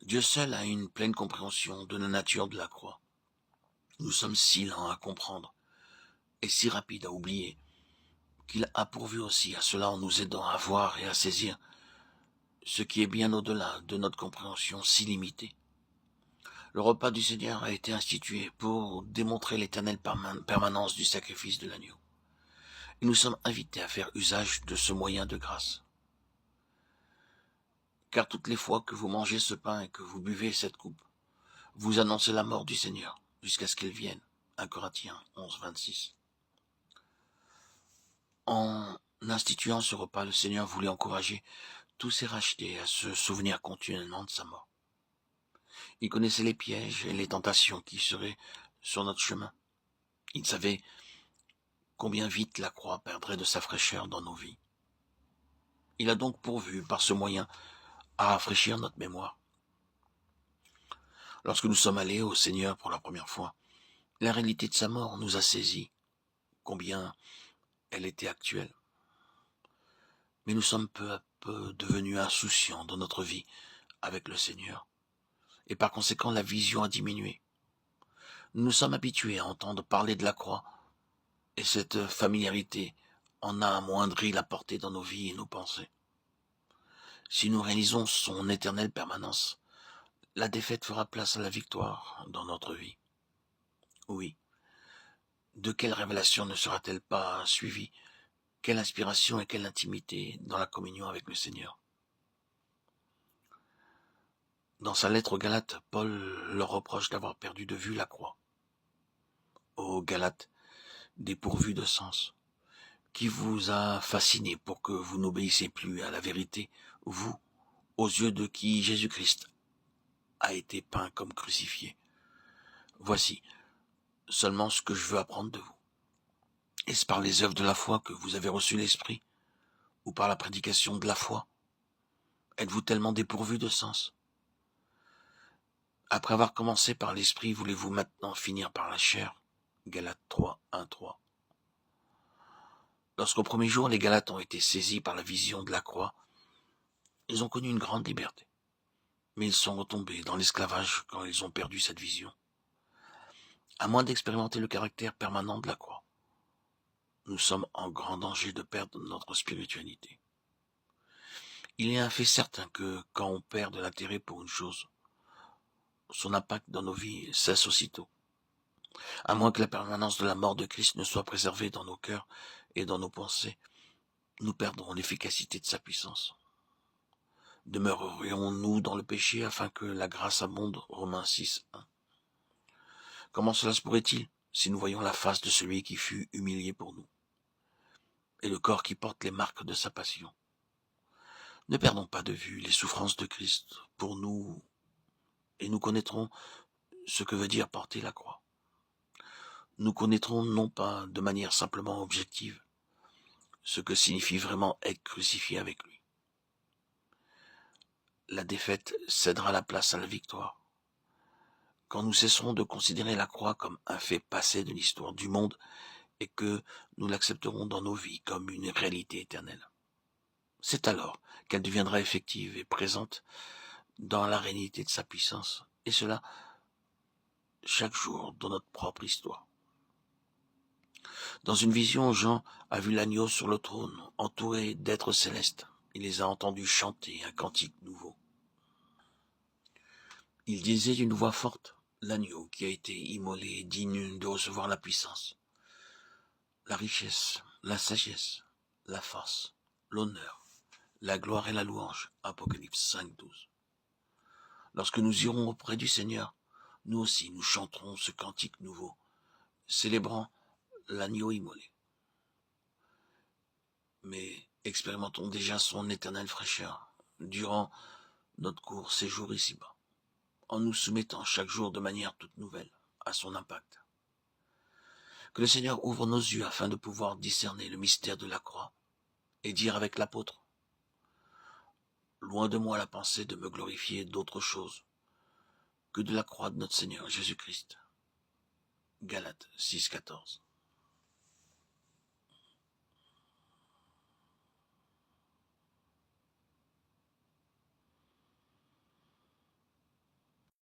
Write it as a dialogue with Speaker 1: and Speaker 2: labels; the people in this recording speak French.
Speaker 1: Dieu seul a une pleine compréhension de la nature de la croix. Nous sommes si lents à comprendre et si rapides à oublier qu'il a pourvu aussi à cela en nous aidant à voir et à saisir ce qui est bien au-delà de notre compréhension si limitée. Le repas du Seigneur a été institué pour démontrer l'éternelle permanence du sacrifice de l'agneau. Et nous sommes invités à faire usage de ce moyen de grâce. Car toutes les fois que vous mangez ce pain et que vous buvez cette coupe, vous annoncez la mort du Seigneur jusqu'à ce qu'elle vienne. 1 Corinthiens 11, 26. En instituant ce repas, le Seigneur voulait encourager tous ses rachetés à se souvenir continuellement de sa mort. Il connaissait les pièges et les tentations qui seraient sur notre chemin. Il savait combien vite la croix perdrait de sa fraîcheur dans nos vies. Il a donc pourvu, par ce moyen, à rafraîchir notre mémoire. Lorsque nous sommes allés au Seigneur pour la première fois, la réalité de sa mort nous a saisis, combien elle était actuelle. Mais nous sommes peu à peu devenus insouciants dans notre vie avec le Seigneur, et par conséquent la vision a diminué. Nous nous sommes habitués à entendre parler de la croix, et cette familiarité en a amoindri la portée dans nos vies et nos pensées. Si nous réalisons son éternelle permanence, la défaite fera place à la victoire dans notre vie. Oui, de quelle révélation ne sera-t-elle pas suivie? Quelle inspiration et quelle intimité dans la communion avec le Seigneur. Dans sa lettre aux Galates, Paul leur reproche d'avoir perdu de vue la croix. Ô Galates, dépourvus de sens, qui vous a fasciné pour que vous n'obéissiez plus à la vérité, vous, aux yeux de qui Jésus-Christ a été peint comme crucifié. Voici seulement ce que je veux apprendre de vous. Est-ce par les œuvres de la foi que vous avez reçu l'Esprit, ou par la prédication de la foi? Êtes-vous tellement dépourvus de sens? Après avoir commencé par l'Esprit, voulez-vous maintenant finir par la chair? Galates 3, 1, 3. Lorsqu'au premier jour, les Galates ont été saisis par la vision de la croix, ils ont connu une grande liberté. Mais ils sont retombés dans l'esclavage quand ils ont perdu cette vision. À moins d'expérimenter le caractère permanent de la croix, nous sommes en grand danger de perdre notre spiritualité. Il est un fait certain que quand on perd de l'intérêt pour une chose, son impact dans nos vies cesse aussitôt. À moins que la permanence de la mort de Christ ne soit préservée dans nos cœurs et dans nos pensées, nous perdrons l'efficacité de sa puissance. Demeurerions-nous dans le péché afin que la grâce abonde? Romains 6, 1. Comment cela se pourrait-il si nous voyons la face de celui qui fut humilié pour nous et le corps qui porte les marques de sa passion? Ne perdons pas de vue les souffrances de Christ pour nous et nous connaîtrons ce que veut dire porter la croix. Nous connaîtrons non pas de manière simplement objective ce que signifie vraiment être crucifié avec lui. La défaite cédera la place à la victoire. Quand nous cesserons de considérer la croix comme un fait passé de l'histoire du monde et que nous l'accepterons dans nos vies comme une réalité éternelle. C'est alors qu'elle deviendra effective et présente dans la réalité de sa puissance, et cela chaque jour dans notre propre histoire. Dans une vision, Jean a vu l'agneau sur le trône, entouré d'êtres célestes. Il les a entendus chanter un cantique nouveau. Il disait d'une voix forte, l'agneau qui a été immolé est digne de recevoir la puissance, la richesse, la sagesse, la force, l'honneur, la gloire et la louange. Apocalypse 5, 12. Lorsque nous irons auprès du Seigneur, nous aussi nous chanterons ce cantique nouveau, célébrant l'agneau immolé. Mais expérimentons déjà son éternelle fraîcheur durant notre court séjour ici-bas, en nous soumettant chaque jour de manière toute nouvelle à son impact. Que le Seigneur ouvre nos yeux afin de pouvoir discerner le mystère de la croix et dire avec l'apôtre, loin de moi la pensée de me glorifier d'autre chose que de la croix de notre Seigneur Jésus-Christ. Galates 6, 14.